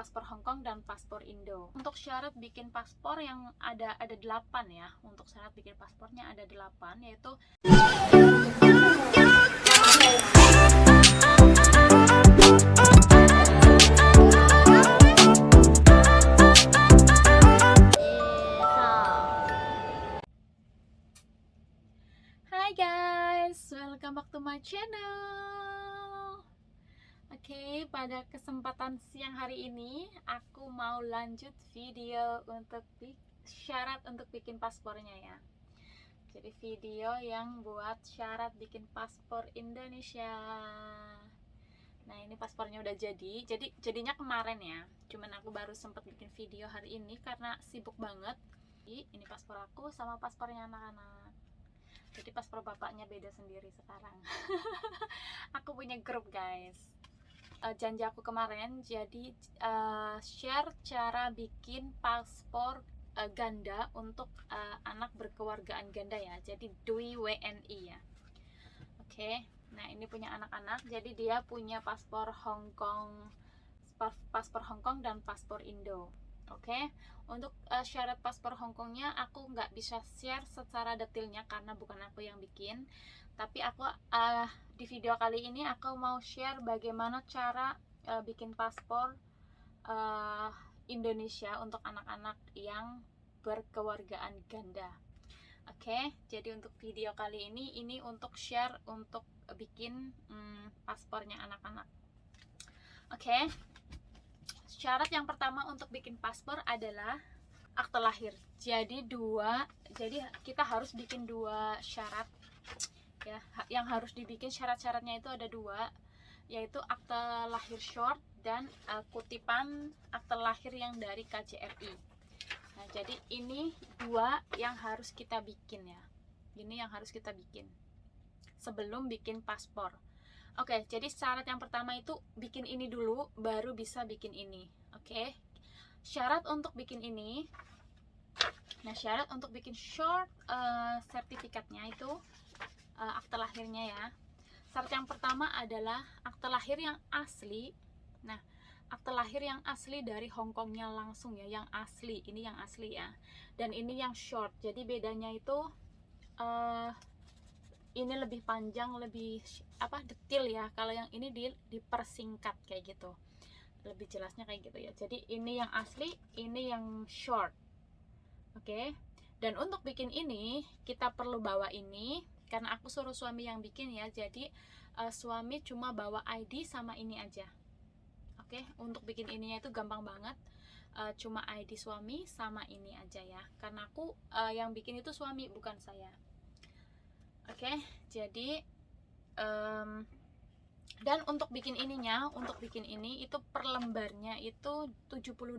paspor Hong Kong dan paspor Indo. Untuk syarat bikin paspor yang ada 8 ya. Untuk syarat bikin paspornya ada 8, yaitu Hai guys, welcome back to my channel. Oke, pada kesempatan siang hari ini aku mau lanjut video untuk syarat untuk bikin paspornya ya. Jadi video yang buat syarat bikin paspor Indonesia. Nah, ini paspornya udah jadinya kemarin ya. Cuman aku baru sempat bikin video hari ini karena sibuk banget. Ini paspor aku sama paspornya anak-anak. Jadi paspor bapaknya beda sendiri sekarang. Aku punya grup guys. Janji aku kemarin jadi share cara bikin paspor ganda untuk anak berkewargaan ganda ya. Jadi DUI WNI ya. Oke. Nah, ini punya anak-anak. Jadi dia punya paspor Hong Kong, dan paspor Indo. Oke, untuk syarat paspor Hong Kongnya aku nggak bisa share secara detailnya karena bukan aku yang bikin. Tapi aku di video kali ini aku mau share bagaimana cara bikin paspor Indonesia untuk anak-anak yang berkewargaan ganda. Oke, jadi untuk video kali ini untuk share untuk bikin paspornya anak-anak. Oke. Syarat yang pertama untuk bikin paspor adalah akte lahir. Jadi kita harus bikin 2 syarat ya. Yang harus dibikin syarat-syaratnya itu ada 2, yaitu akte lahir short dan kutipan akte lahir yang dari KJRI. Nah, jadi ini 2 yang harus kita bikin ya. Ini yang harus kita bikin sebelum bikin paspor. Oke, jadi syarat yang pertama itu bikin ini dulu, baru bisa bikin ini. Oke, syarat untuk bikin ini. Nah, syarat untuk bikin short sertifikatnya itu akte lahirnya ya. Syarat yang pertama adalah akte lahir yang asli. Nah, akte lahir yang asli dari Hong Kongnya langsung ya, yang asli. Ini yang asli ya. Dan ini yang short. Jadi bedanya itu ini lebih panjang, lebih detail ya. Kalau yang ini dipersingkat kayak gitu. Lebih jelasnya kayak gitu ya. Jadi ini yang asli, ini yang short. Oke. Dan untuk bikin ini kita perlu bawa ini karena aku suruh suami yang bikin ya. Jadi suami cuma bawa ID sama ini aja. Oke, untuk bikin ininya itu gampang banget. Cuma ID suami sama ini aja ya. Karena aku yang bikin itu suami, bukan saya. Oke, jadi dan untuk bikin ini itu per lembarnya itu $70.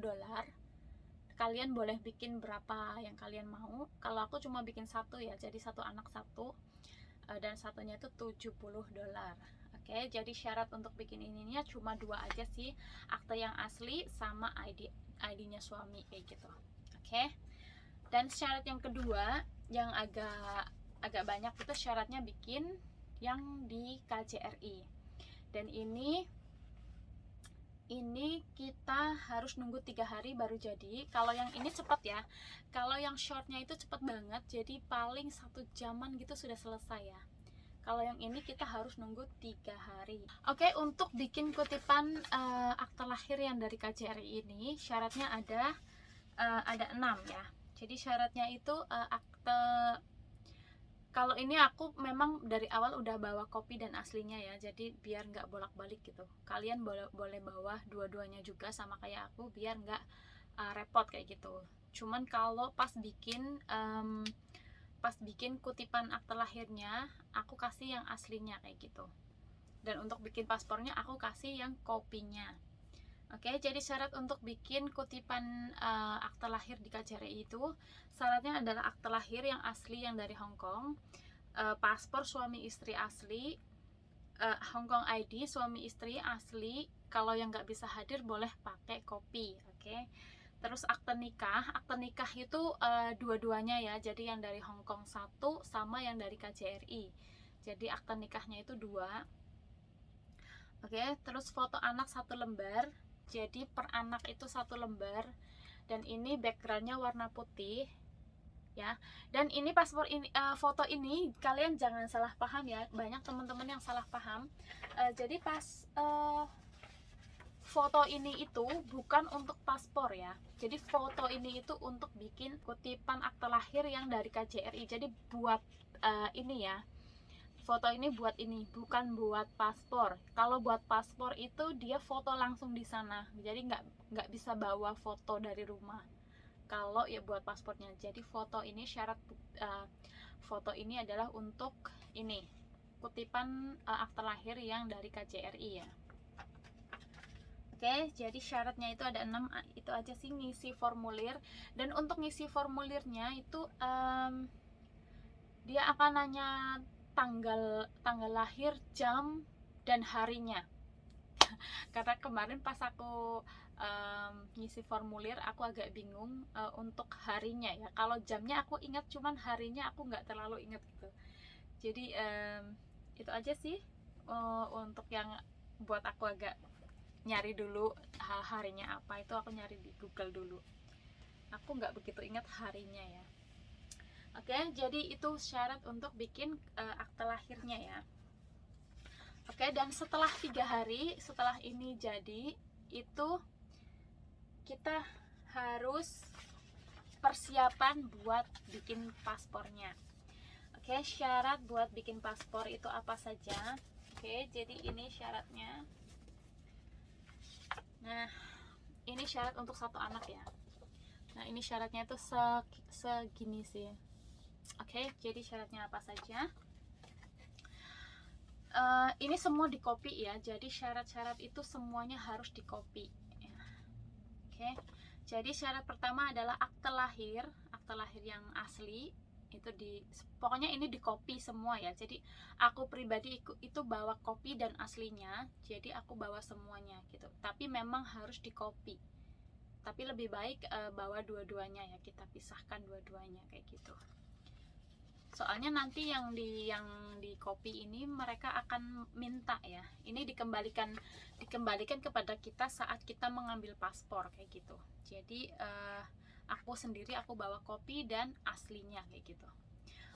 Kalian boleh bikin berapa yang kalian mau. Kalau aku cuma bikin 1 ya, jadi 1 anak 1 dan satunya itu $70. Oke, jadi syarat untuk bikin ininya cuma 2 aja sih, akte yang asli sama ID-nya suami kayak gitu. Oke. Dan syarat yang kedua yang agak banyak itu syaratnya bikin yang di KJRI. Dan ini kita harus nunggu 3 hari baru jadi. Kalau yang ini cepat ya. Kalau yang shortnya itu cepat banget, jadi paling 1 jaman gitu sudah selesai ya. Kalau yang ini kita harus nunggu 3 hari. Oke, untuk bikin kutipan akte lahir yang dari KJRI ini syaratnya ada 6 ya. Jadi syaratnya itu kalau ini aku memang dari awal udah bawa kopi dan aslinya ya, jadi biar nggak bolak-balik gitu. Kalian boleh bawa dua-duanya juga sama kayak aku, biar nggak repot kayak gitu. Cuman kalau pas bikin kutipan akte lahirnya, aku kasih yang aslinya kayak gitu. Dan untuk bikin paspornya aku kasih yang kopinya. Oke, jadi syarat untuk bikin kutipan akte lahir di KJRI itu syaratnya adalah akte lahir yang asli yang dari Hong Kong, paspor suami istri asli, Hong Kong ID suami istri asli. Kalau yang nggak bisa hadir boleh pakai kopi. Oke. Terus akte nikah itu dua-duanya ya. Jadi yang dari Hong Kong 1 sama yang dari KJRI. Jadi akte nikahnya itu 2. Oke, terus foto anak 1 lembar. Jadi per anak itu 1 lembar, dan ini backgroundnya warna putih ya. Dan ini paspor ini, foto ini kalian jangan salah paham ya, banyak teman-teman yang salah paham. Jadi foto ini itu bukan untuk paspor ya. Jadi foto ini itu untuk bikin kutipan akte lahir yang dari KJRI. Jadi buat ini ya, foto ini buat ini, bukan buat paspor. Kalau buat paspor itu dia foto langsung di sana, jadi nggak bisa bawa foto dari rumah kalau ya buat paspornya. Jadi foto ini foto ini adalah untuk ini, kutipan akte lahir yang dari KJRI ya. Oke, jadi syaratnya itu ada 6, itu aja sih, ngisi formulir. Dan untuk ngisi formulirnya itu dia akan nanya tanggal lahir, jam, dan harinya. Karena kemarin pas aku ngisi formulir aku agak bingung untuk harinya ya. Kalau jamnya aku ingat, cuman harinya aku nggak terlalu ingat gitu. Jadi itu aja sih untuk yang buat aku agak nyari dulu harinya apa, itu aku nyari di Google dulu. Aku nggak begitu ingat harinya ya. Oke, jadi itu syarat untuk bikin akte lahirnya ya. Oke, dan setelah 3 hari setelah ini jadi, itu kita harus persiapan buat bikin paspornya. Oke, syarat buat bikin paspor itu apa saja? Oke, jadi ini syaratnya. Nah, ini syarat untuk 1 anak ya. Nah, ini syaratnya itu segini sih. Oke, jadi syaratnya apa saja? Ini semua di copy ya, jadi syarat-syarat itu semuanya harus di copy ya. Oke, jadi syarat pertama adalah akte lahir yang asli itu pokoknya ini di copy semua ya. Jadi aku pribadi itu bawa copy dan aslinya, jadi aku bawa semuanya gitu. Tapi memang harus di copy, tapi lebih baik bawa dua-duanya ya, kita pisahkan dua-duanya kayak gitu. Soalnya nanti yang di copy ini mereka akan minta ya, ini dikembalikan kepada kita saat kita mengambil paspor kayak gitu. Jadi aku sendiri aku bawa copy dan aslinya kayak gitu.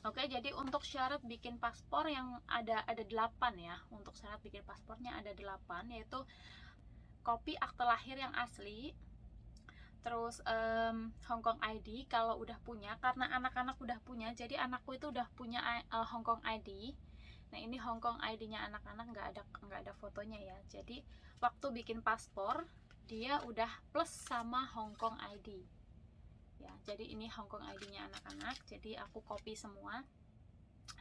Oke, jadi untuk syarat bikin paspor yang ada 8 ya. Untuk syarat bikin paspornya ada 8, yaitu copy akte lahir yang asli, terus Hong Kong ID kalau udah punya, karena anak-anak udah punya, jadi anakku itu udah punya Hong Kong ID. Nah, ini Hong Kong ID-nya anak-anak nggak ada fotonya ya. Jadi waktu bikin paspor dia udah plus sama Hong Kong ID ya. Jadi ini Hong Kong ID-nya anak-anak, jadi aku copy semua.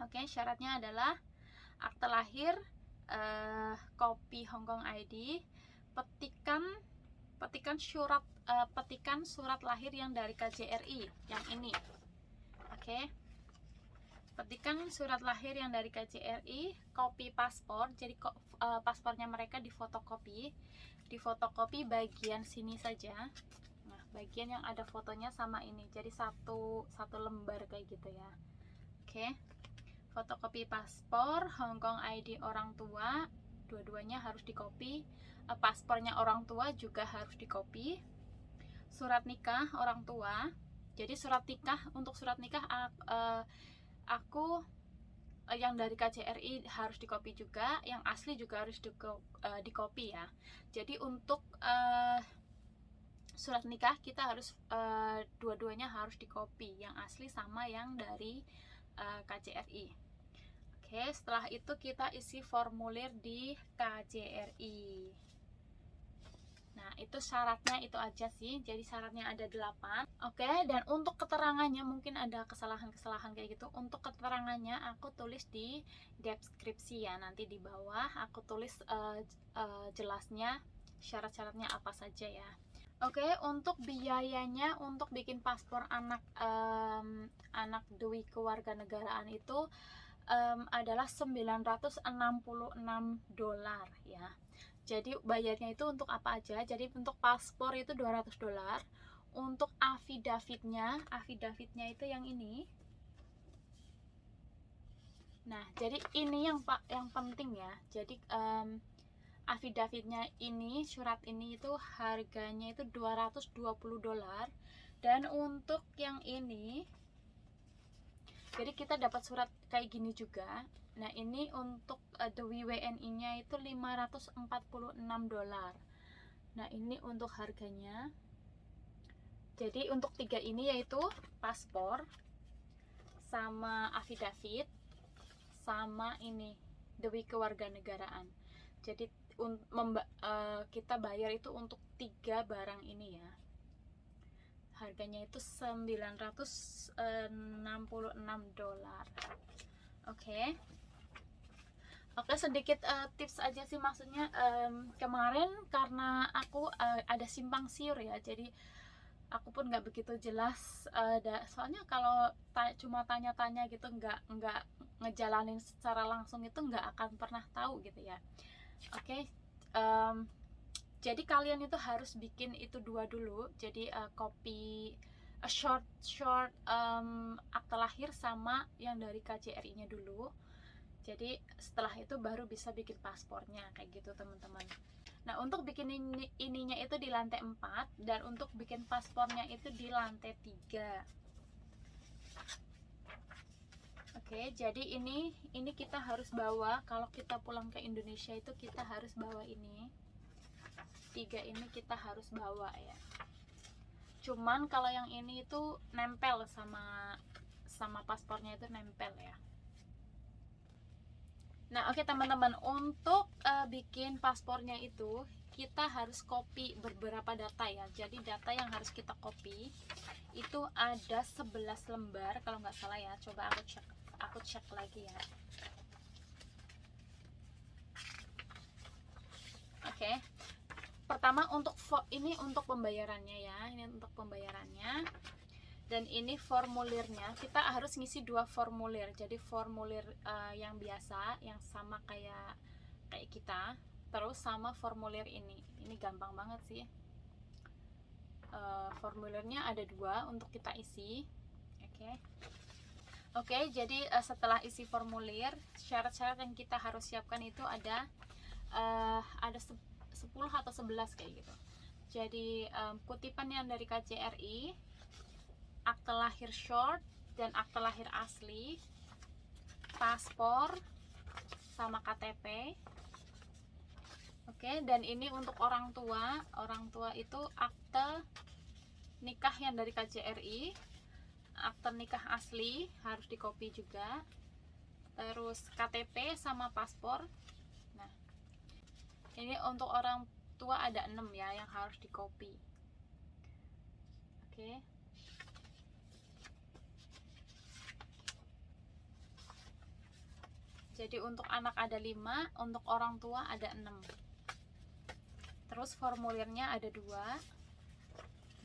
Oke, syaratnya adalah akte lahir, copy Hong Kong ID, petikan surat lahir yang dari KJRI yang ini. Oke, petikan surat lahir yang dari KJRI, copy paspor. Jadi paspornya mereka difotokopi bagian sini saja. Nah, bagian yang ada fotonya sama ini, jadi satu lembar kayak gitu ya. Oke, fotokopi paspor, Hong Kong ID orang tua, dua-duanya harus dikopi. Paspornya orang tua juga harus dikopi. Surat nikah orang tua. Jadi untuk surat nikah aku yang dari KJRI harus dikopi juga, yang asli juga harus dikopi ya. Jadi untuk surat nikah kita harus dua-duanya harus dikopi, yang asli sama yang dari KJRI. Oke, setelah itu kita isi formulir di KJRI. Nah, itu syaratnya itu aja sih. Jadi syaratnya ada 8. Oke, dan untuk keterangannya mungkin ada kesalahan-kesalahan kayak gitu. Untuk keterangannya aku tulis di deskripsi ya. Nanti di bawah aku tulis jelasnya, syarat-syaratnya apa saja ya. Oke, untuk biayanya untuk bikin paspor anak Dwi kewarganegaraan itu adalah $966 ya. Jadi bayarnya itu untuk apa aja? Jadi untuk paspor itu $200. Untuk afidavitnya itu yang ini. Nah, jadi ini yang penting ya. Jadi affidavitnya ini, surat ini itu harganya itu $220. Dan untuk yang ini, jadi kita dapat surat kayak gini juga. Nah ini untuk the WWNI nya itu $546. Nah ini untuk harganya. Jadi untuk 3 ini yaitu paspor, sama affidavit, sama ini DWI kewarganegaraan. Jadi kita bayar itu untuk 3 barang ini ya. Harganya itu $966. Oke. Oke, sedikit tips aja sih, maksudnya kemarin karena aku ada simpang siur ya, jadi aku pun nggak begitu jelas, soalnya kalau cuma tanya-tanya gitu, nggak ngejalanin secara langsung itu nggak akan pernah tahu gitu ya. Oke, jadi kalian itu harus bikin itu 2 dulu. Jadi copy short akte lahir sama yang dari KJRI nya dulu. Jadi setelah itu baru bisa bikin paspornya kayak gitu teman-teman. Nah untuk bikin ininya itu di lantai 4, dan untuk bikin paspornya itu di lantai 3. Oke, jadi ini kita harus bawa, kalau kita pulang ke Indonesia itu kita harus bawa ini 3 ini kita harus bawa ya. Cuman kalau yang ini itu nempel sama paspornya, itu nempel ya. Nah oke teman-teman, untuk bikin paspornya itu kita harus copy beberapa data ya. Jadi data yang harus kita copy itu ada 11 lembar kalau nggak salah ya. Coba aku cek lagi ya. Oke. Pertama untuk ini untuk pembayarannya ya. Ini untuk pembayarannya. Dan ini formulirnya, kita harus ngisi 2 formulir. Jadi formulir yang biasa, yang sama kayak kita, terus sama formulir ini gampang banget sih. Formulirnya ada 2 untuk kita isi. Oke, jadi setelah isi formulir, syarat-syarat yang kita harus siapkan itu ada 10 atau 11 kayak gitu. Jadi kutipan yang dari KJRI, akte lahir short dan akte lahir asli, paspor sama KTP. Oke, dan ini untuk orang tua itu akte nikah yang dari KJRI, akte nikah asli harus dikopi juga, terus KTP sama paspor. Nah ini untuk orang tua ada 6 ya yang harus dikopi. Oke. Jadi untuk anak ada 5, untuk orang tua ada 6. Terus formulirnya ada 2.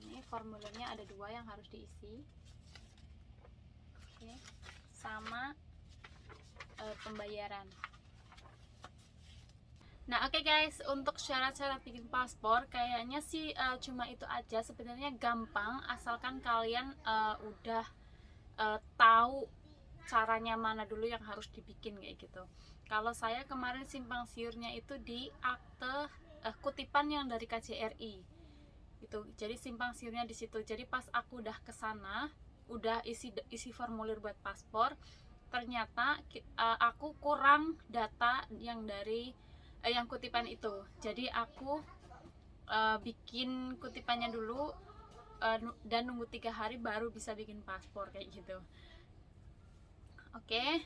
Ini formulirnya ada 2 yang harus diisi. Oke. Sama pembayaran. Nah oke guys, untuk syarat-syarat bikin paspor kayaknya sih cuma itu aja. Sebenarnya gampang asalkan kalian udah tahu caranya mana dulu yang harus dibikin kayak gitu. Kalau saya kemarin simpang siurnya itu di akte kutipan yang dari KJRI itu, jadi simpang siurnya di situ. Jadi pas aku udah kesana, udah isi formulir buat paspor, ternyata aku kurang data yang dari yang kutipan itu. Jadi aku bikin kutipannya dulu dan nunggu 3 hari baru bisa bikin paspor kayak gitu. Oke,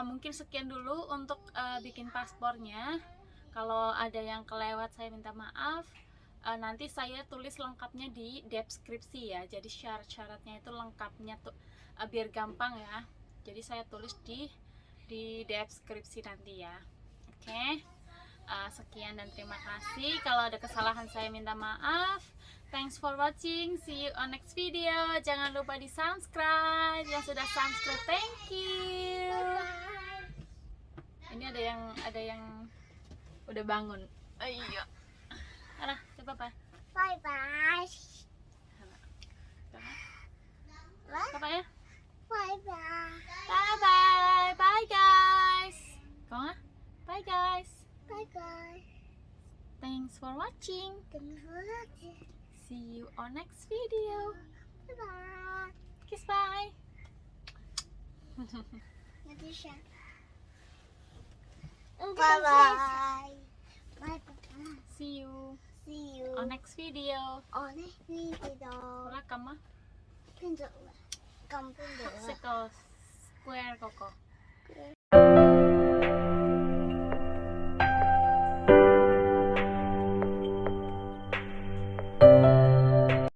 mungkin sekian dulu untuk bikin paspornya. Kalau ada yang kelewat saya minta maaf. Nanti saya tulis lengkapnya di deskripsi ya. Jadi syarat-syaratnya itu lengkapnya tuh biar gampang ya. Jadi saya tulis di deskripsi nanti ya. Oke, sekian dan terima kasih. Kalau ada kesalahan saya minta maaf. Thanks for watching. See you on next video. Jangan lupa di subscribe. Yang sudah subscribe, thank you. Ini ada yang udah bangun. Oh iya. Alah, coba bye. Bye bye. Apa ya? Bye bye. Bye bye. Bye guys. Kau nggak? Bye guys. Bye bye. See you on next video. Bye bye. Kiss bye. Nanti siya. Bye bye. Bye bye. See you See you on next video. on next video. Wala ka ma? Pintu. Kamu pintu. Seko square koko.